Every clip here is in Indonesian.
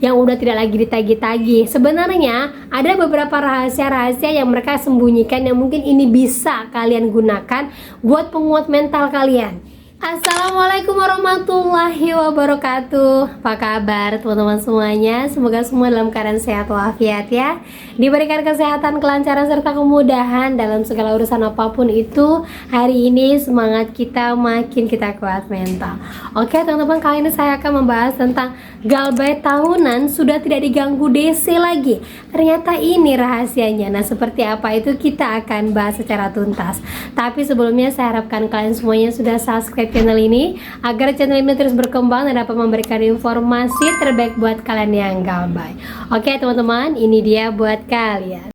yang udah tidak lagi ditagih-tagih. Sebenarnya ada beberapa rahasia-rahasia yang mereka sembunyikan yang mungkin ini bisa kalian gunakan buat penguat mental kalian. Assalamualaikum warahmatullahi wabarakatuh. Apa kabar teman-teman semuanya? Semoga semua dalam keadaan sehat walafiat ya. Diberikan kesehatan, kelancaran, serta kemudahan dalam segala urusan apapun itu. Hari ini semangat kita makin kita kuat mental. Oke teman-teman, kali ini saya akan membahas tentang galbait tahunan sudah tidak diganggu DC lagi. Ternyata ini rahasianya. Nah, seperti apa itu kita akan bahas secara tuntas. Tapi sebelumnya saya harapkan kalian semuanya sudah subscribe channel ini agar channel ini terus berkembang dan dapat memberikan informasi terbaik buat kalian yang galbay. Oke teman-teman, ini dia buat kalian.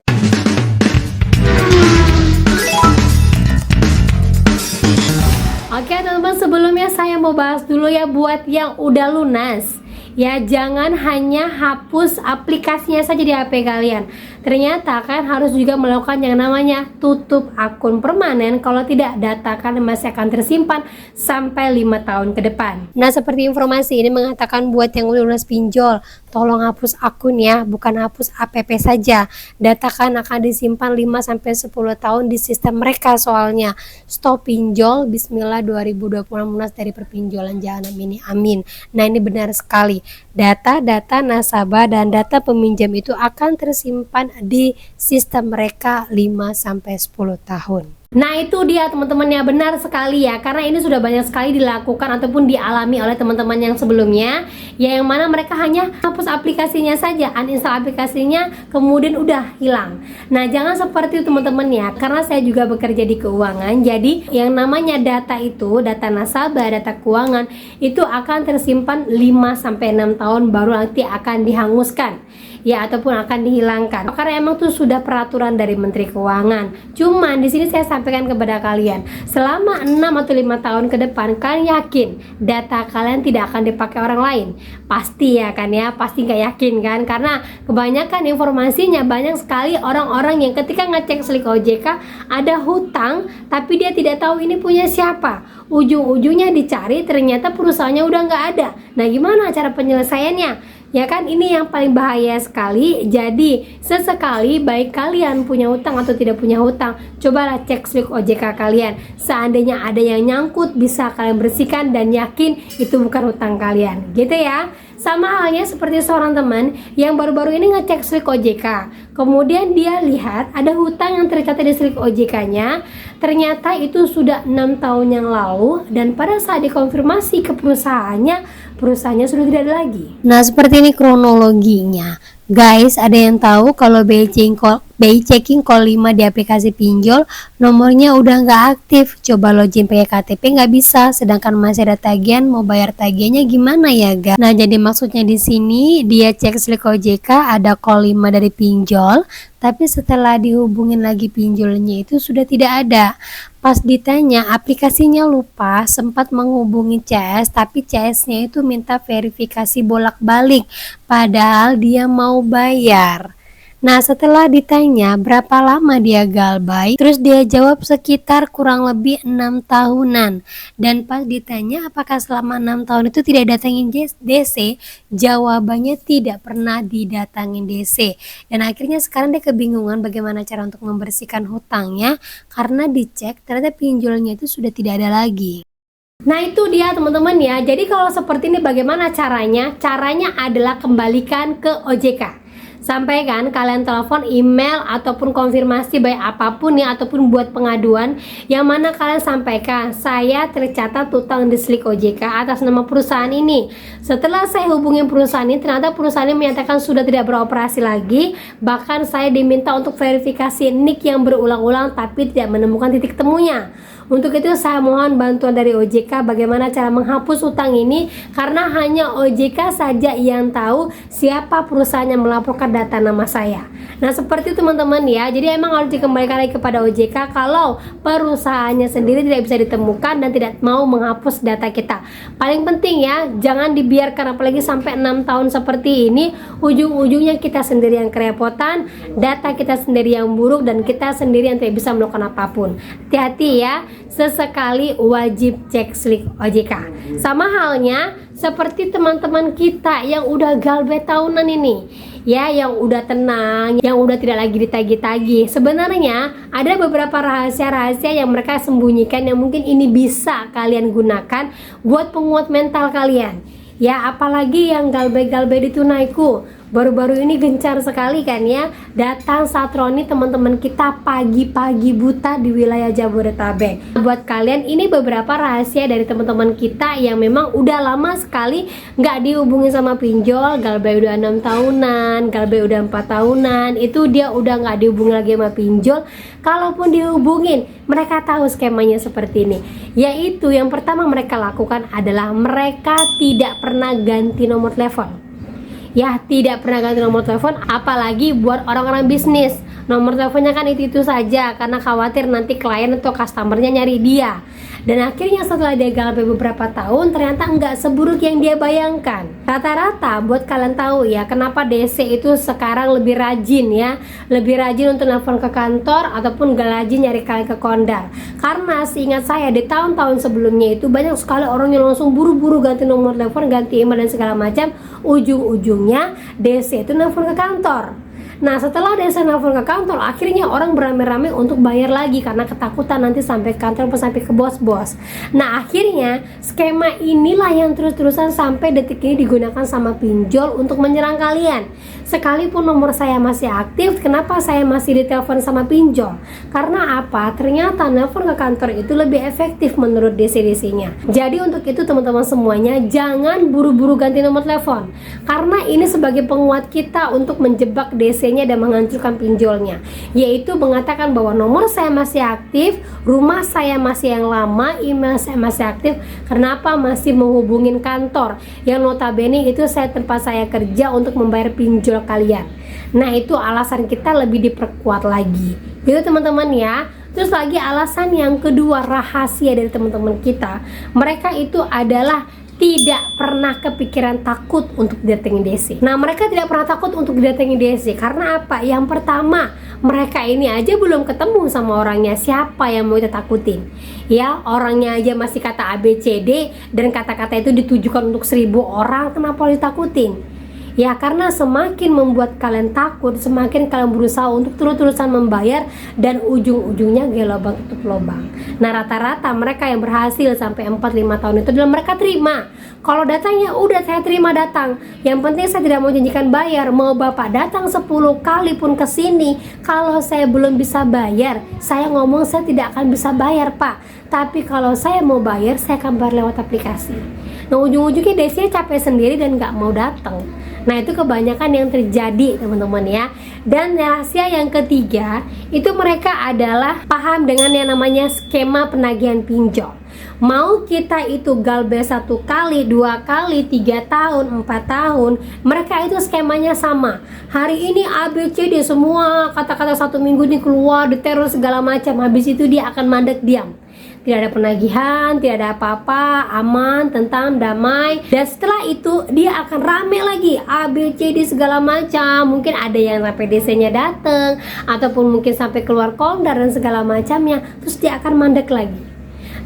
Oke teman-teman, sebelumnya saya mau bahas dulu ya buat yang udah lunas. Ya, jangan hanya hapus aplikasinya saja di HP kalian. Ternyata kalian harus juga melakukan yang namanya tutup akun permanen. Kalau tidak, data kalian masih akan tersimpan sampai 5 tahun ke depan. Nah, seperti informasi ini mengatakan buat yang udah lunas pinjol, tolong hapus akun ya, bukan hapus app saja. Data kalian akan disimpan 5-10 tahun di sistem mereka soalnya. Stop pinjol, bismillah 2026 lunas dari perpinjolan jahanam ini, amin. Nah, ini benar sekali. Data-data nasabah dan data peminjam itu akan tersimpan di sistem mereka 5-10 tahun. Nah, itu dia teman-teman ya, benar sekali ya, karena ini sudah banyak sekali dilakukan ataupun dialami oleh teman-teman yang sebelumnya ya, yang mana mereka hanya hapus aplikasinya saja, uninstall aplikasinya, kemudian udah hilang. Nah, jangan seperti itu teman-teman ya, karena saya juga bekerja di keuangan. Jadi yang namanya data itu, data nasabah, data keuangan itu akan tersimpan 5-6 tahun baru nanti akan dihanguskan ya, ataupun akan dihilangkan. Karena emang tuh sudah peraturan dari Menteri Keuangan. Cuman di sini saya sampaikan kepada kalian, selama 6 atau 5 tahun ke depan, kalian yakin data kalian tidak akan dipakai orang lain? Pasti ya kan ya, pasti nggak yakin kan? Karena kebanyakan informasinya banyak sekali orang-orang yang ketika ngecek slip OJK ada hutang, tapi dia tidak tahu ini punya siapa. Ujung-ujungnya dicari, ternyata perusahaannya udah nggak ada. Nah, gimana cara penyelesaiannya? Ya kan, ini yang paling bahaya sekali. Jadi sesekali baik kalian punya hutang atau tidak punya hutang, cobalah cek slip OJK kalian. Seandainya ada yang nyangkut, bisa kalian bersihkan dan yakin itu bukan hutang kalian, gitu ya. Sama halnya seperti seorang teman yang baru-baru ini ngecek slip OJK, kemudian dia lihat ada hutang yang tercatat di slip OJK-nya. Ternyata itu sudah 6 tahun yang lalu, dan pada saat dikonfirmasi ke perusahaannya sudah tidak ada lagi. Nah, seperti ini kronologinya. Guys, ada yang tahu kalau BI checking call 5 di aplikasi pinjol nomornya udah nggak aktif. Coba login pakai KTP nggak bisa, sedangkan masih ada tagihan. Mau bayar tagihannya gimana ya guys? Nah, jadi maksudnya di sini dia cek slip OJK ada call 5 dari pinjol, tapi setelah dihubungin lagi pinjolnya itu sudah tidak ada. Pas ditanya, aplikasinya lupa, sempat menghubungi CS, tapi CS-nya itu minta verifikasi bolak-balik, padahal dia mau bayar. Nah, setelah ditanya berapa lama dia galbay, terus dia jawab sekitar kurang lebih 6 tahunan. Dan pas ditanya apakah selama 6 tahun itu tidak datangin DC, jawabannya tidak pernah didatangin DC. Dan akhirnya sekarang dia kebingungan bagaimana cara untuk membersihkan hutangnya, karena dicek ternyata pinjolnya itu sudah tidak ada lagi. Nah, itu dia teman-teman ya. Jadi kalau seperti ini bagaimana caranya? Caranya adalah kembalikan ke OJK. Sampaikan kalian telepon, email, ataupun konfirmasi baik apapun ya, ataupun buat pengaduan, yang mana kalian sampaikan saya tercatat hutang di slip OJK atas nama perusahaan ini. Setelah saya hubungi perusahaan ini, ternyata perusahaan ini menyatakan sudah tidak beroperasi lagi. Bahkan saya diminta untuk verifikasi NIK yang berulang-ulang tapi tidak menemukan titik temunya. Untuk itu saya mohon bantuan dari OJK bagaimana cara menghapus hutang ini, karena hanya OJK saja yang tahu siapa perusahaan yang melaporkan data nama saya. Nah, seperti itu teman-teman ya. Jadi emang harus dikembalikan lagi kepada OJK kalau perusahaannya sendiri tidak bisa ditemukan dan tidak mau menghapus data kita. Paling penting ya, jangan dibiarkan apalagi sampai 6 tahun seperti ini, ujung-ujungnya kita sendiri yang kerepotan, data kita sendiri yang buruk, dan kita sendiri yang tidak bisa melakukan apapun. Hati-hati ya. sesekali wajib cek SLIK OJK. Sama halnya seperti teman-teman kita yang udah galbe tahunan ini, ya, yang udah tenang, yang udah tidak lagi ditagih-tagih. Sebenarnya ada beberapa rahasia-rahasia yang mereka sembunyikan yang mungkin ini bisa kalian gunakan buat penguat mental kalian. Ya, apalagi yang galbe-galbe di tunaiku baru-baru ini gencar sekali kan ya, datang satroni teman-teman kita pagi-pagi buta di wilayah Jabodetabek. Buat kalian ini beberapa rahasia dari teman-teman kita yang memang udah lama sekali nggak dihubungi sama pinjol. Galbe udah 6 tahunan, galbe udah 4 tahunan, itu dia udah nggak dihubungi lagi sama pinjol. Kalaupun dihubungin, mereka tahu skemanya seperti ini. Yaitu yang pertama mereka lakukan adalah mereka tidak pernah ganti nomor telepon. Ya, tidak pernah ganti nomor telepon, apalagi buat orang-orang bisnis. Nomor teleponnya kan itu saja karena khawatir nanti klien atau customernya nyari dia. Dan akhirnya setelah dia galbe beberapa tahun, ternyata nggak seburuk yang dia bayangkan. Rata-rata buat kalian tahu ya, kenapa DC itu sekarang lebih rajin ya, lebih rajin untuk nelfon ke kantor ataupun gak rajin nyari kalian ke kondar. Karena seingat saya di tahun-tahun sebelumnya itu banyak sekali orang yang langsung buru-buru ganti nomor telepon, ganti email dan segala macam. Ujung-ujungnya DC itu nelfon ke kantor. Nah, setelah desa nelfon ke kantor, akhirnya orang beramai-ramai untuk bayar lagi karena ketakutan nanti sampai kantor atau sampai ke bos-bos. Nah, akhirnya skema inilah yang terus-terusan sampai detik ini digunakan sama pinjol untuk menyerang kalian. Sekalipun nomor saya masih aktif, kenapa saya masih ditelepon sama pinjol? Karena apa? Ternyata nelfon ke kantor itu lebih efektif menurut DC-DC-nya. Jadi untuk itu teman-teman semuanya, jangan buru-buru ganti nomor telepon. Karena ini sebagai penguat kita untuk menjebak DC-nya dan menghancurkan pinjolnya, yaitu mengatakan bahwa nomor saya masih aktif, rumah saya masih yang lama, email saya masih aktif, kenapa masih menghubungin kantor yang notabene itu tempat saya kerja untuk membayar pinjol kalian. Nah, itu alasan kita lebih diperkuat lagi gitu teman-teman ya. Terus lagi alasan yang kedua, rahasia dari teman-teman kita, mereka itu adalah tidak pernah kepikiran takut untuk didatengin DC. Nah, mereka tidak pernah takut untuk didatengin DC karena apa? Yang pertama, mereka ini aja belum ketemu sama orangnya, siapa yang mau kita takutin? Ya, orangnya aja masih kata ABCD dan kata-kata itu ditujukan untuk 1000 orang, kenapa ditakutin? Ya, karena semakin membuat kalian takut, semakin kalian berusaha untuk terus-terusan membayar dan ujung-ujungnya gaya lubang tutup lubang. Nah, rata-rata mereka yang berhasil sampai 4-5 tahun itu adalah mereka terima. Kalau datangnya udah saya terima datang. Yang penting saya tidak mau janjikan bayar. Mau Bapak datang 10 kali pun ke sini, kalau saya belum bisa bayar, saya ngomong saya tidak akan bisa bayar, Pak. Tapi kalau saya mau bayar, saya akan bayar lewat aplikasi. Nah, ujung-ujungnya DC capek sendiri dan nggak mau datang. Nah, itu kebanyakan yang terjadi teman-teman ya. Dan rahasia yang ketiga, itu mereka adalah paham dengan yang namanya skema penagihan pinjol. Mau kita itu galbe 1 kali, 2 kali, 3 tahun, 4 tahun, mereka itu skemanya sama. Hari ini ABCD semua kata-kata 1 minggu ini keluar, diteror segala macam. Habis itu dia akan mandek diam. Tidak ada penagihan, tidak ada apa-apa, aman, tentram, damai. Dan setelah itu dia akan rame lagi, ABCD segala macam. Mungkin ada yang sampai DC-nya datang, ataupun mungkin sampai keluar kondar dan segala macamnya. Terus dia akan mandek lagi.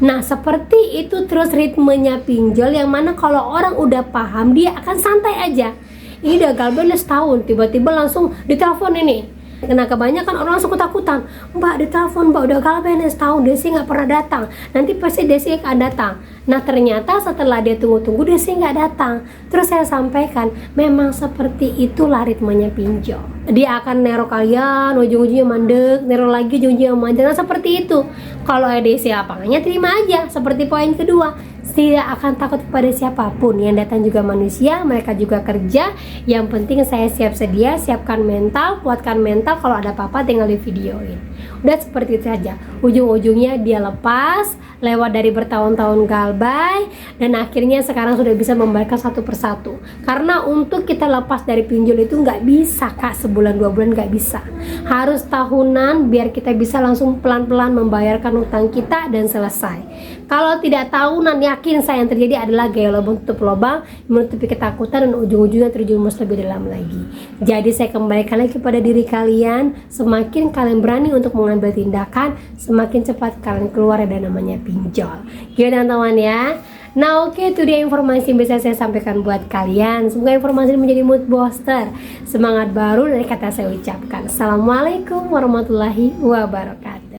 Nah, seperti itu terus ritmenya pinjol, yang mana kalau orang udah paham dia akan santai aja. Ini udah galbe setahun, tiba-tiba langsung ditelepon ini. Nah, kebanyakan orang langsung ketakutan, Mbak ditelepon, Mbak udah galbe setahun, Desi nggak pernah datang, nanti pasti Desi akan datang. Nah, ternyata setelah dia tunggu-tunggu Desi nggak datang. Terus saya sampaikan, memang seperti itulah ritmenya pinjol. Dia akan nero kalian, ujung-ujungnya mandek, nero lagi, ujung-ujungnya mandek. Nah, seperti itu. Kalau Desi lapangannya terima aja. Seperti poin kedua, tidak akan takut kepada siapapun. Yang datang juga manusia, mereka juga kerja. Yang penting saya siap sedia, siapkan mental, kuatkan mental. Kalau ada apa-apa tinggal di videoin. Udah seperti itu saja. Ujung-ujungnya dia lepas, lewat dari bertahun-tahun galbay, dan akhirnya sekarang sudah bisa membayarkan satu persatu. Karena untuk kita lepas dari pinjol itu nggak bisa Kak, sebulan 2 bulan nggak bisa. Harus tahunan biar kita bisa langsung pelan-pelan membayarkan utang kita dan selesai. Kalau tidak tahu, nanti yakin saya yang terjadi adalah gaya lubang tutup lubang, menutupi ketakutan dan ujung-ujungnya terjerumus lebih dalam lagi. Jadi saya kembalikan lagi kepada diri kalian, semakin kalian berani untuk mengambil tindakan, semakin cepat kalian keluar dari namanya pinjol. Gitu teman-teman ya. Nah oke, itu dia informasi yang bisa saya sampaikan buat kalian. Semoga informasi ini menjadi mood booster, semangat baru dari kata saya ucapkan. Assalamualaikum warahmatullahi wabarakatuh.